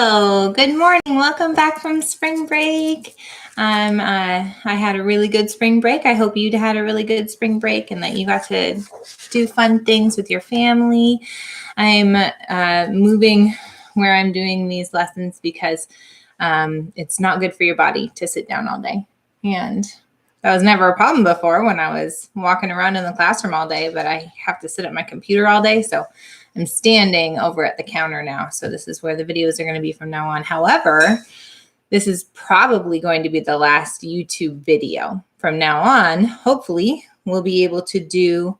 Hello, good morning. Welcome back from spring break. I had a really good spring break. I hope you had a really good spring break and that you got to do fun things with your family. I'm moving where I'm doing these lessons because it's not good for your body to sit down all day. And that was never a problem before when I was walking around in the classroom all day, but I have to sit at my computer all day. So I'm standing over at the counter now. So this is where the videos are going to be from now on. However, this is probably going to be the last YouTube video. From now on, hopefully, we'll be able to do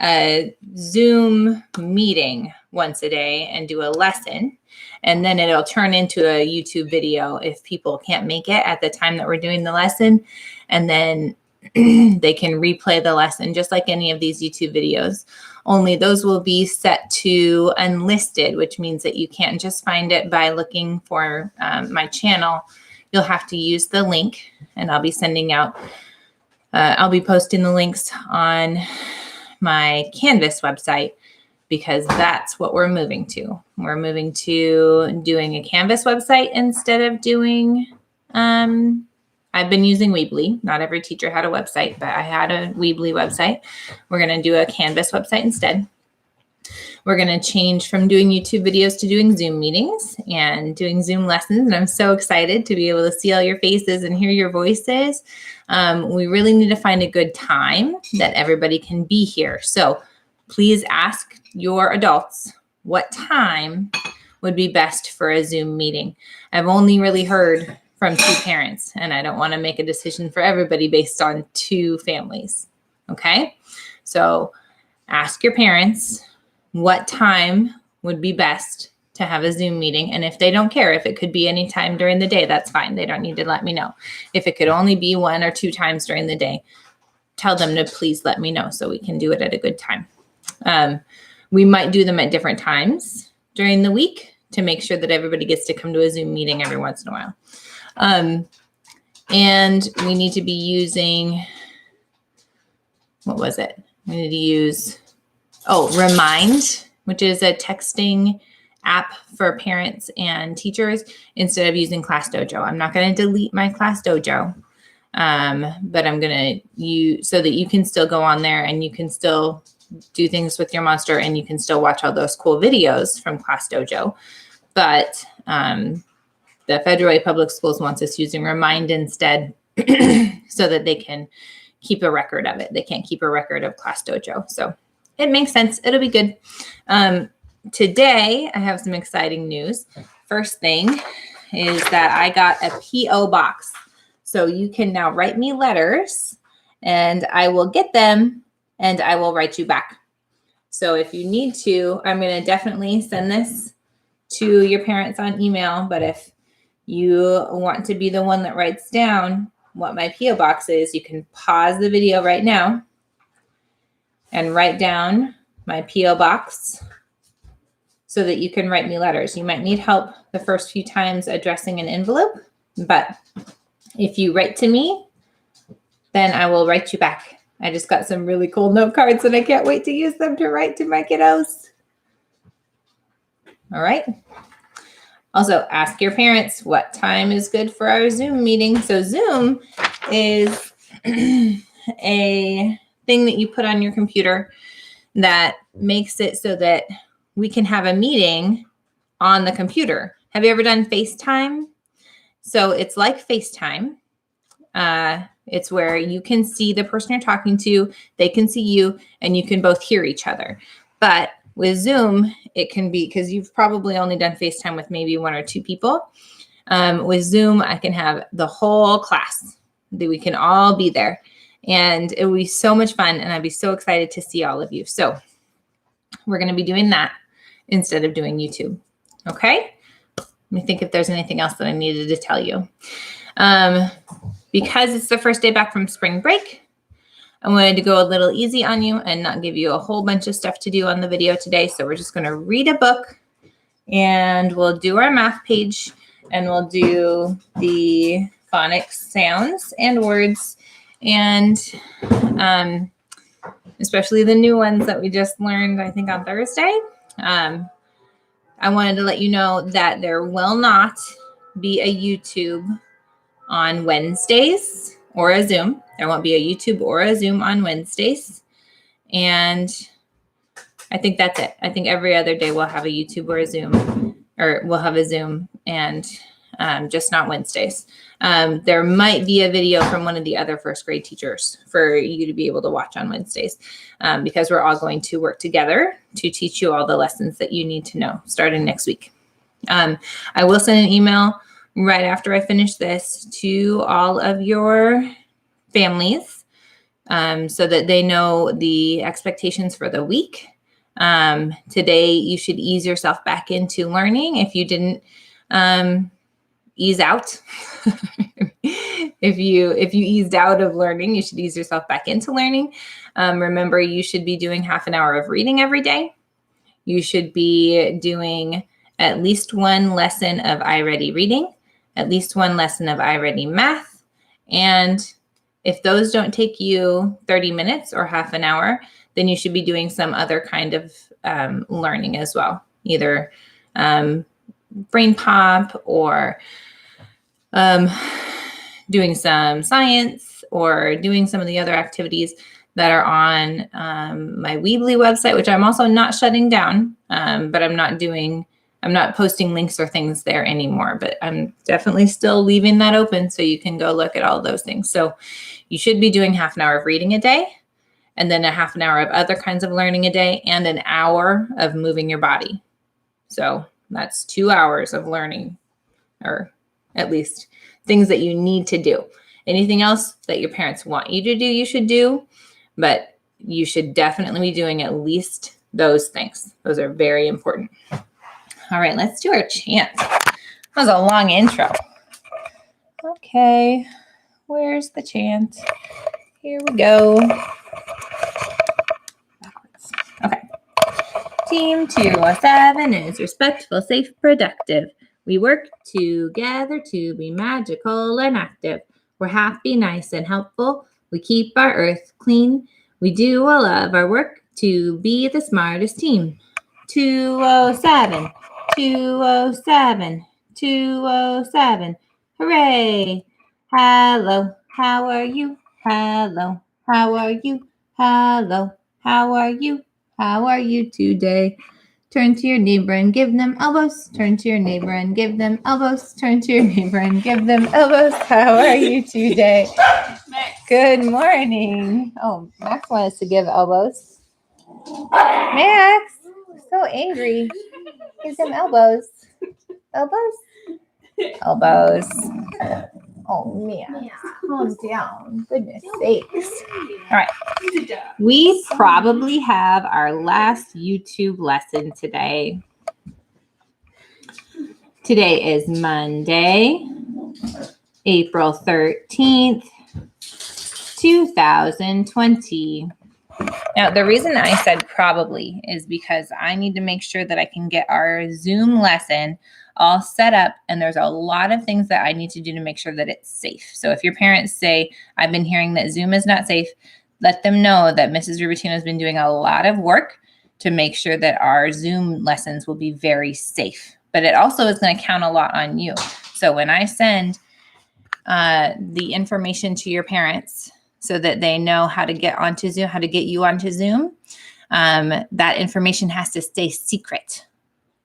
a Zoom meeting once a day and do a lesson. And then it'll turn into a YouTube video if people can't make it at the time that we're doing the lesson. And then they can replay the lesson just like any of these YouTube videos. Only those will be set to unlisted, which means that you can't just find it by looking for my channel. You'll have to use the link, and I'll be sending out, I'll be posting the links on my Canvas website because that's what we're moving to. We're moving to doing a Canvas website instead of doing, I've been using Weebly. Not every teacher had a website, but I had a Weebly website. We're going to do a Canvas website instead. We're going to change from doing YouTube videos to doing Zoom meetings and doing Zoom lessons. And I'm so excited to be able to see all your faces and hear your voices. We really need to find a good time that everybody can be here. So please ask your adults what time would be best for a Zoom meeting. I've only really heard from 2 parents, and I don't want to make a decision for everybody based on 2 families. Okay? So ask your parents what time would be best to have a Zoom meeting. And if they don't care, if it could be any time during the day, that's fine. They don't need to let me know. If it could only be 1 or 2 times during the day, tell them to please let me know so we can do it at a good time. We might do them at different times during the week to make sure that everybody gets to come to a Zoom meeting every once in a while. And we need to be using, what was it? We need to use, Remind, which is a texting app for parents and teachers instead of using Class Dojo. I'm not going to delete my Class Dojo, but I'm going to use so that you can still go on there and you can still do things with your monster and you can still watch all those cool videos from Class Dojo. But, the Federal Way Public Schools wants us using Remind instead so that they can keep a record of it. They can't keep a record of Class Dojo. So it makes sense. It'll be good. Today, I have some exciting news. First thing is that I got a P.O. box. So you can now write me letters and I will get them and I will write you back. So if you need to, I'm going to definitely send this to your parents on email. But if you want to be the one that writes down what my P.O. box is, you can pause the video right now and write down my P.O. box so that you can write me letters. You might need help the first few times addressing an envelope, but if you write to me, then I will write you back. I just got some really cool note cards and I can't wait to use them to write to my kiddos. All right. Also, ask your parents what time is good for our Zoom meeting. So Zoom is a thing that you put on your computer that makes it so that we can have a meeting on the computer. Have you ever done FaceTime? So it's like FaceTime. It's where you can see the person you're talking to, they can see you, and you can both hear each other. But with Zoom, it can be, because you've probably only done FaceTime with maybe 1 or 2 people. With Zoom, I can have the whole class. We can all be there. And it will be so much fun, and I'd be so excited to see all of you. So we're going to be doing that instead of doing YouTube. Okay? Let me think if there's anything else that I needed to tell you. Because it's the first day back from spring break, I wanted to go a little easy on you and not give you a whole bunch of stuff to do on the video today. So we're just going to read a book and we'll do our math page and we'll do the phonics sounds and words and especially the new ones that we just learned, I think, on Thursday. I wanted to let you know that there will not be a YouTube on Wednesdays or a Zoom. There won't be a YouTube or a Zoom on Wednesdays. And I think that's it. I think every other day we'll have a YouTube or a Zoom, or we'll have a Zoom, and just not Wednesdays. There might be a video from one of the other first grade teachers for you to be able to watch on Wednesdays, because we're all going to work together to teach you all the lessons that you need to know starting next week. I will send an email right after I finish this to all of your families, so that they know the expectations for the week. Today, you should ease yourself back into learning if you didn't ease out. If you eased out of learning, you should ease yourself back into learning. Remember, you should be doing half an hour of reading every day. You should be doing at least one lesson of iReady reading, at least one lesson of iReady math. And if those don't take you 30 minutes or half an hour, then you should be doing some other kind of learning as well, either brain pop or doing some science or doing some of the other activities that are on my Weebly website, which I'm also not shutting down, but I'm not posting links or things there anymore, but I'm definitely still leaving that open so you can go look at all those things. So you should be doing half an hour of reading a day, and then a half an hour of other kinds of learning a day, and an hour of moving your body. So that's 2 hours of learning, or at least things that you need to do. Anything else that your parents want you to do, you should do, but you should definitely be doing at least those things. Those are very important. All right, let's do our chant. That was a long intro. Okay, where's the chant? Here we go. Okay. Team 207 is respectful, safe, productive. We work together to be magical and active. We're happy, nice, and helpful. We keep our earth clean. We do all of our work to be the smartest team. 207, 207, 207. Hooray! Hello, how are you? Hello, how are you? Hello, how are you? How are you today? Turn to your neighbor and give them elbows. Turn to your neighbor and give them elbows. Turn to your neighbor and give them elbows. How are you today? Good morning. Oh, Max wants to give elbows. Max, so angry. Give them elbows. Elbows? Elbows. Oh, man. Calm down. Goodness sakes. All right. We probably have our last YouTube lesson today. Today is Monday, April 13th, 2020. Now, the reason I said probably is because I need to make sure that I can get our Zoom lesson all set up, and there's a lot of things that I need to do to make sure that it's safe. So if your parents say, I've been hearing that Zoom is not safe, let them know that Mrs. Rubatino has been doing a lot of work to make sure that our Zoom lessons will be very safe. But it also is going to count a lot on you. So when I send the information to your parents so that they know how to get onto Zoom, how to get you onto Zoom, that information has to stay secret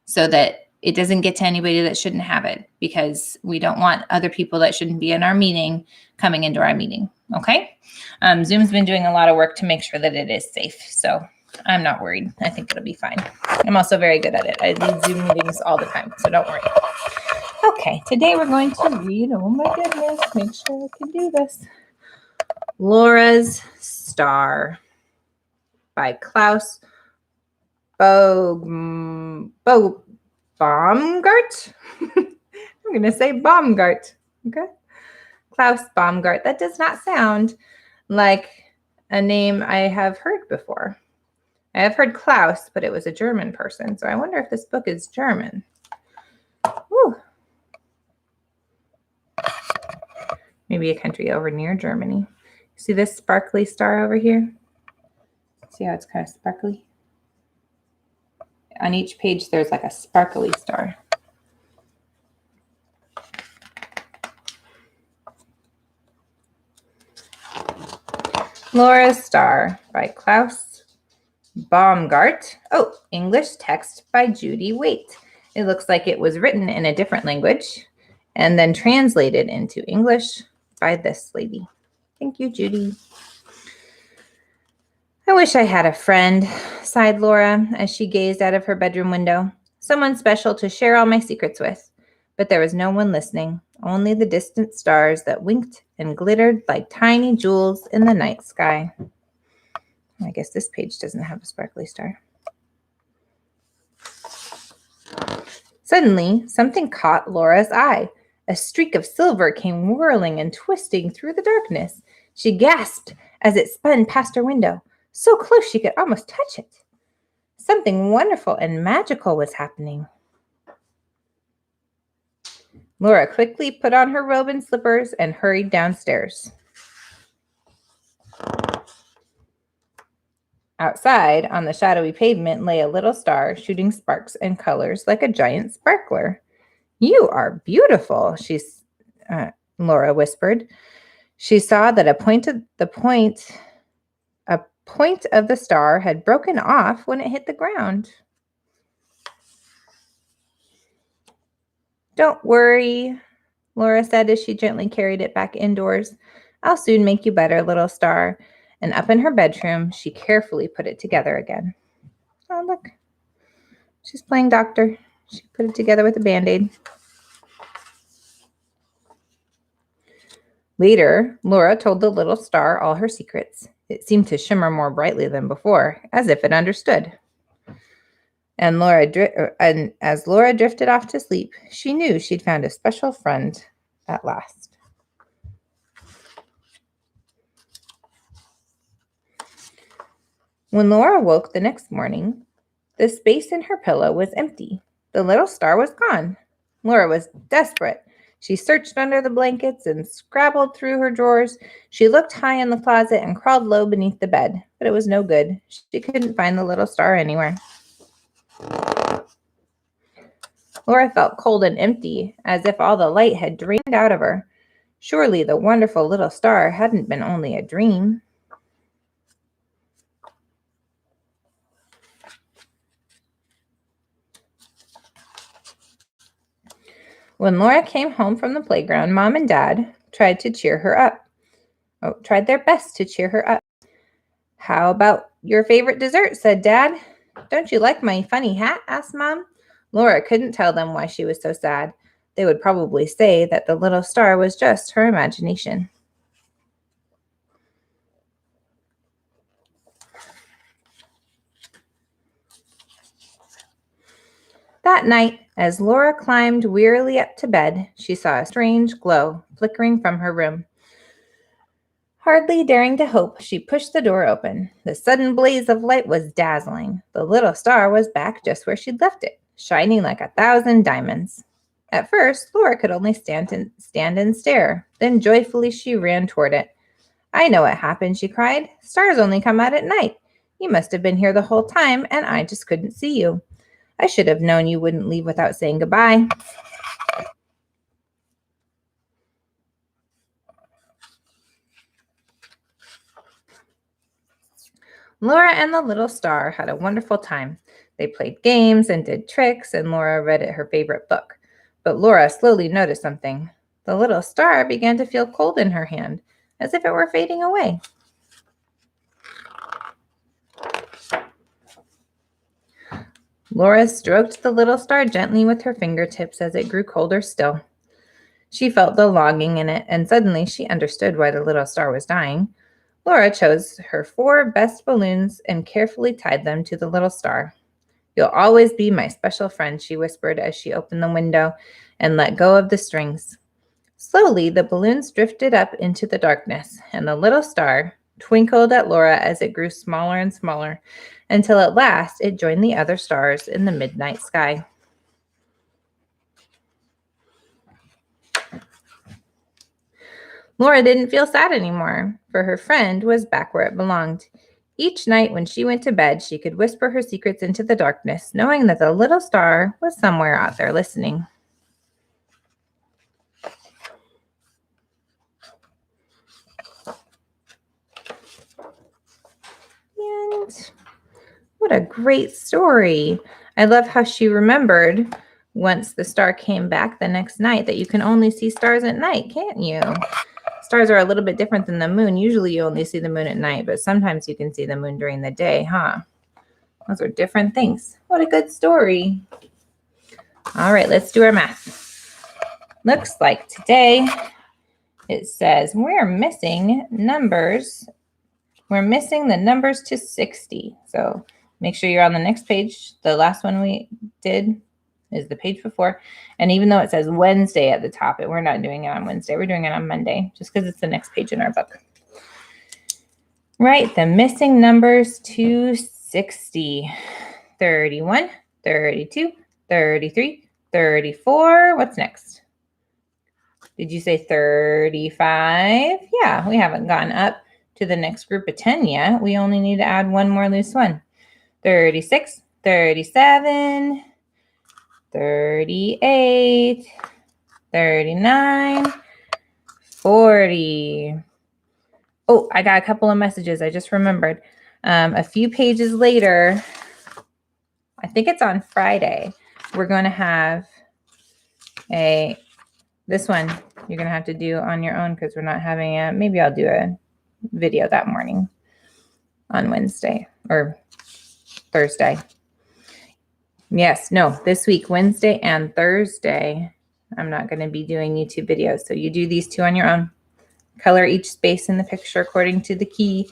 so that it doesn't get to anybody that shouldn't have it, because we don't want other people that shouldn't be in our meeting coming into our meeting. Okay. Zoom's been doing a lot of work to make sure that it is safe. So I'm not worried. I think it'll be fine. I'm also very good at it. I lead Zoom meetings all the time, so don't worry. Okay, today we're going to read, oh my goodness, make sure I can do this. Laura's Star by Klaus Baumgart. I'm going to say Baumgart. Okay. Klaus Baumgart. That does not sound like a name I have heard before. I have heard Klaus, but it was a German person. So I wonder if this book is German. Whew. Maybe a country over near Germany. See this sparkly star over here? See how it's kind of sparkly? on each page there's like a sparkly star. Laura's Star by Klaus Baumgart. Oh, English text by Judy Waite. It looks like it was written in a different language and then translated into English by this lady. Thank you, Judy. I wish I had a friend, sighed Laura as she gazed out of her bedroom window. Someone special to share all my secrets with. But there was no one listening, only the distant stars that winked and glittered like tiny jewels in the night sky. I guess this page doesn't have a sparkly star. Suddenly, something caught Laura's eye. A streak of silver came whirling and twisting through the darkness. She gasped as it spun past her window, so close she could almost touch it. Something wonderful and magical was happening. Laura quickly put on her robe and slippers and hurried downstairs. Outside, on the shadowy pavement, lay a little star shooting sparks and colors like a giant sparkler. You are beautiful, Laura whispered. She saw that a point of the star had broken off when it hit the ground. Don't worry, Laura said as she gently carried it back indoors. I'll soon make you better, little star. And up in her bedroom, she carefully put it together again. Oh, look. She's playing doctor. She put it together with a Band-Aid. Later, Laura told the little star all her secrets. It seemed to shimmer more brightly than before, as if it understood. And as Laura drifted off to sleep, she knew she'd found a special friend at last. When Laura woke the next morning, the space in her pillow was empty. The little star was gone. Laura was desperate. She searched under the blankets and scrabbled through her drawers. She looked high in the closet and crawled low beneath the bed, but it was no good. She couldn't find the little star anywhere. Laura felt cold and empty, as if all the light had drained out of her. Surely the wonderful little star hadn't been only a dream. When Laura came home from the playground, Mom and Dad tried their best to cheer her up. How about your favorite dessert? Said Dad. Don't you like my funny hat? Asked Mom. Laura couldn't tell them why she was so sad. They would probably say that the little star was just her imagination. That night, as Laura climbed wearily up to bed, she saw a strange glow flickering from her room. Hardly daring to hope, she pushed the door open. The sudden blaze of light was dazzling. The little star was back just where she'd left it, shining like 1,000 diamonds. At first, Laura could only stand and stare. Then joyfully she ran toward it. I know what happened, she cried. Stars only come out at night. You must have been here the whole time, and I just couldn't see you. I should have known you wouldn't leave without saying goodbye. Laura and the little star had a wonderful time. They played games and did tricks, and Laura read her favorite book. But Laura slowly noticed something. The little star began to feel cold in her hand, as if it were fading away. Laura stroked the little star gently with her fingertips as it grew colder still. She felt the longing in it, and suddenly she understood why the little star was dying. Laura chose her 4 best balloons and carefully tied them to the little star. You'll always be my special friend, she whispered as she opened the window and let go of the strings. Slowly, the balloons drifted up into the darkness, and the little star twinkled at Laura as it grew smaller and smaller, until at last it joined the other stars in the midnight sky. Laura didn't feel sad anymore, for her friend was back where it belonged. Each night when she went to bed, she could whisper her secrets into the darkness, knowing that the little star was somewhere out there listening. And what a great story. I love how she remembered once the star came back the next night that you can only see stars at night, can't you? Stars are a little bit different than the moon. Usually you only see the moon at night, but sometimes you can see the moon during the day, huh? Those are different things. What a good story. All right, let's do our math. Looks like today it says we're missing numbers. We're missing the numbers to 60. So make sure you're on the next page. The last one we did is the page before. And even though it says Wednesday at the top, we're not doing it on Wednesday. We're doing it on Monday, just because it's the next page in our book. Right, the missing numbers to 60. 31, 32, 33, 34. What's next? Did you say 35? Yeah, we haven't gone up to the next group of 10 yet. We only need to add one more loose one. 36, 37, 38, 39, 40. Oh, I got a couple of messages. I just remembered. A few pages later, I think it's on Friday, we're going to have this one you're going to have to do on your own because we're not having maybe I'll do a video that morning on Wednesday or Thursday. Yes, no, this week, Wednesday and Thursday, I'm not going to be doing YouTube videos. So you do these two on your own. Color each space in the picture according to the key.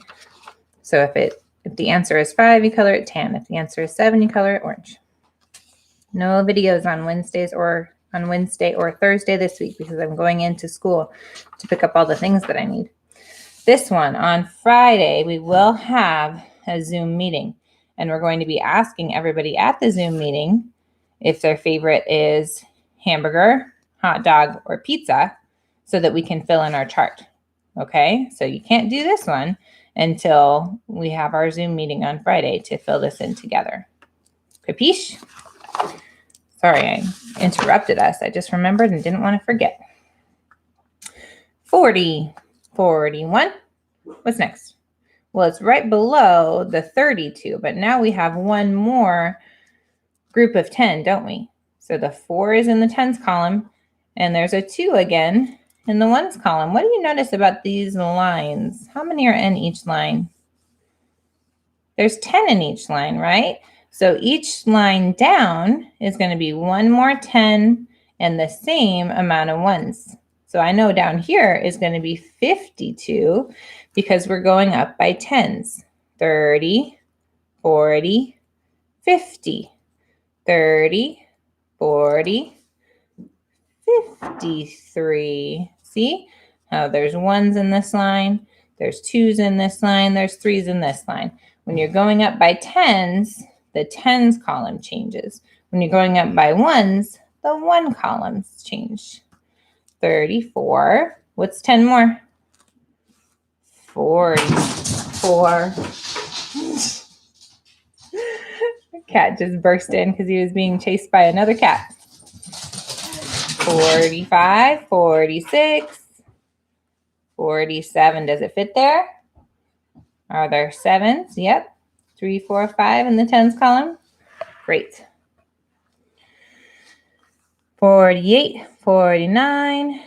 So if the answer is 5, you color it tan. If the answer is 7, you color it orange. No videos on Wednesday or Thursday this week because I'm going into school to pick up all the things that I need. This one on Friday, we will have a Zoom meeting, and we're going to be asking everybody at the Zoom meeting if their favorite is hamburger, hot dog, or pizza so that we can fill in our chart. Okay, so you can't do this one until we have our Zoom meeting on Friday to fill this in together. Capiche? Sorry, I interrupted us. I just remembered and didn't want to forget. 40, 41. What's next? Well, it's right below the 32, but now we have one more group of 10, don't we? So the 4 is in the tens column, and there's a 2 again in the ones column. What do you notice about these lines? How many are in each line? There's 10 in each line, right? So each line down is going to be one more 10 and the same amount of ones. So I know down here is going to be 52 because we're going up by tens. 30, 40, 50, 30, 40, 53. See how there's 1s in this line, there's 2s in this line, there's 3s in this line. When you're going up by tens, the tens column changes. When you're going up by ones, the one columns change. 34. What's 10 more? 44. The cat just burst in because he was being chased by another cat. 45, 46, 47. Does it fit there? Are there 7s? Yep. 3, 4, 5 in the tens column. Great. 48, 49,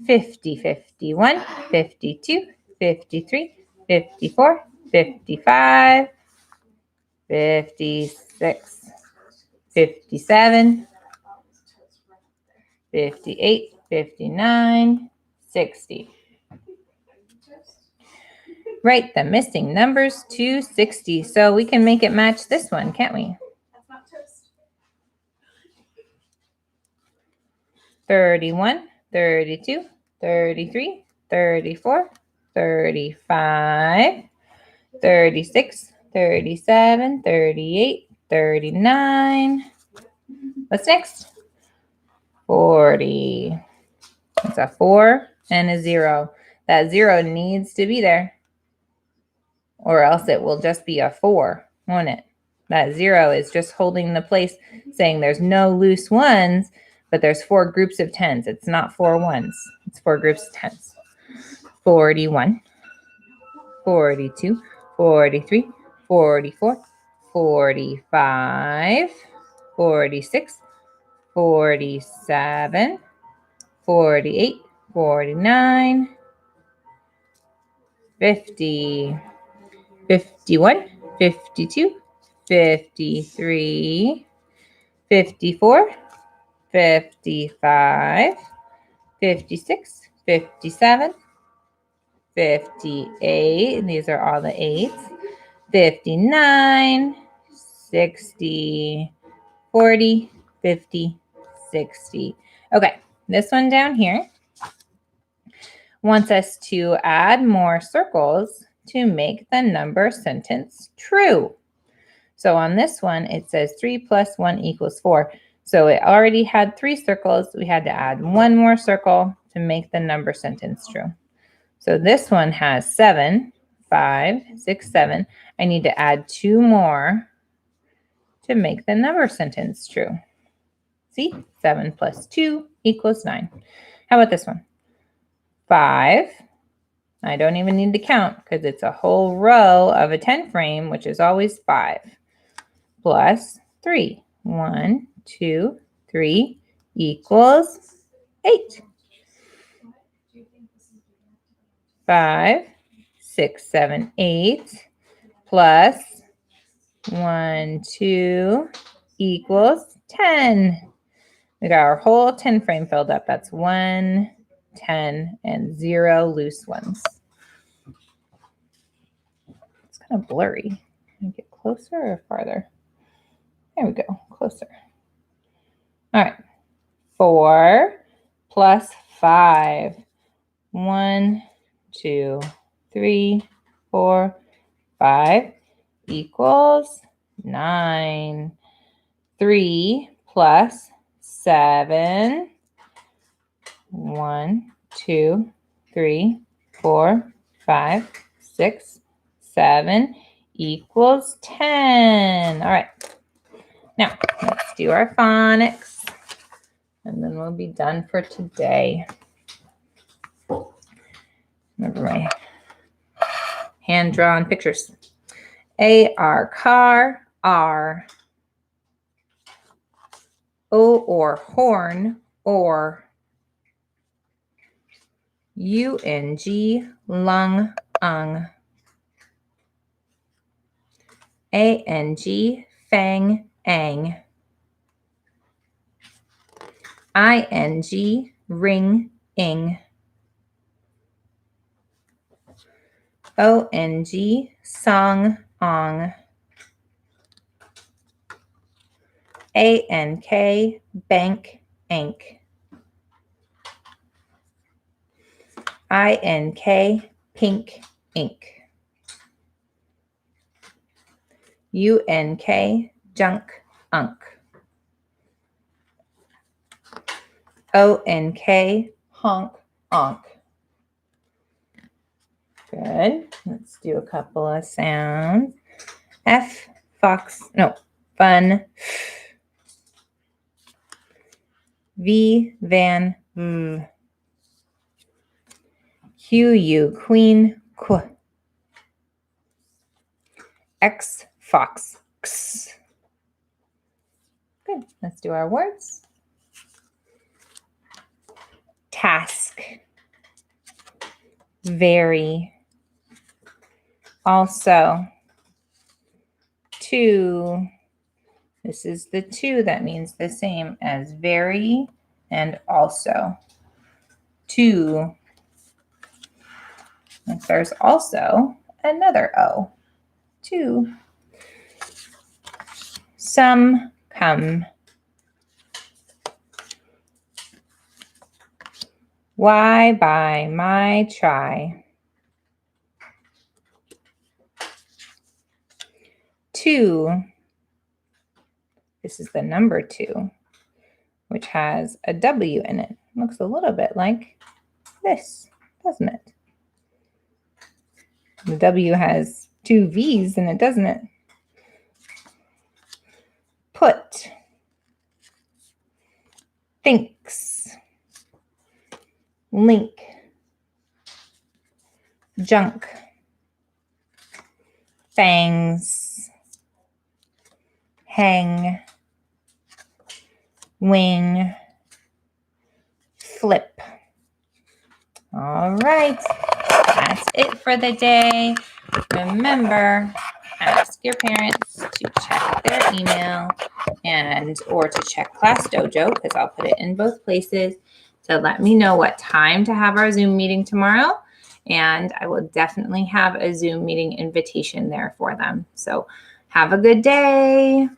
50, 51, 52, 53, 54, 55, 56, 57, 58, 59, 60. Right, the missing numbers to 60. So we can make it match this one, can't we? 31, 32, 33, 34, 35, 36, 37, 38, 39. What's next? 40. It's a 4 and a 0. That 0 needs to be there. or else it will just be a 4, won't it? That 0 is just holding the place, saying there's no loose ones, but there's 4 groups of 10s. It's not 4 ones. It's 4 groups of 10s. 41, 42, 43, 44, 45, 46, 47, 48, 49, 50, 51, 52, 53, 54, 55, 56, 57, 58, and these are all the 8s, 59, 60, 40, 50, 60. Okay, this one down here wants us to add more circles to make the number sentence true. So on this one, it says 3 plus 1 equals 4. So it already had 3 circles. We had to add 1 more circle to make the number sentence true. So this one has 7, 5, 6, 7. I need to add 2 more to make the number sentence true. See, 7 plus 2 equals 9. How about this one? 5. I don't even need to count because it's a whole row of a 10 frame, which is always 5. Plus 3. 1, 2, 3 equals 8. 5, 6, 7, 8 plus 1, 2 equals 10. We got our whole 10 frame filled up. That's 1, 10, and 0 loose ones. It's kind of blurry. Can I get closer or farther? There we go, closer. All right, 4 plus 5. 1, 2, 3, 4, 5 equals 9. 3 plus 7. 1, 2, 3, 4, 5, 6, 7 equals 10. All right. Now, let's do our phonics, and then we'll be done for today. Remember my hand-drawn pictures. A-R, car, R. O or horn, or. U-N-G, lung, ung. A-N-G, fang, ang. I-N-G, ring, ing. O-N-G, song, ong. A-N-K, bank, ank. I-N-K, pink, ink. U-N-K, junk, unk. O-N-K, honk, onk. Good. Let's do a couple of sounds. F, fox, no, fun. V, van, v. Q, U, queen, qu. X, fox, x. Good. Let's do our words. Task. Very. Also. To. This is the to that means the same as very and also. To. And there's also another O. To. Some, come. Why, by, my, try. Two. This is the number 2, which has a W in it. Looks a little bit like this, doesn't it? The W has two V's in it, doesn't it? Put, thinks, link, junk, fangs, hang, wing, flip. All right, that's it for the day. Remember, ask your parents to check their email or to check Class Dojo, because I'll put it in both places, to let me know what time to have our Zoom meeting tomorrow. And I will definitely have a Zoom meeting invitation there for them. So have a good day.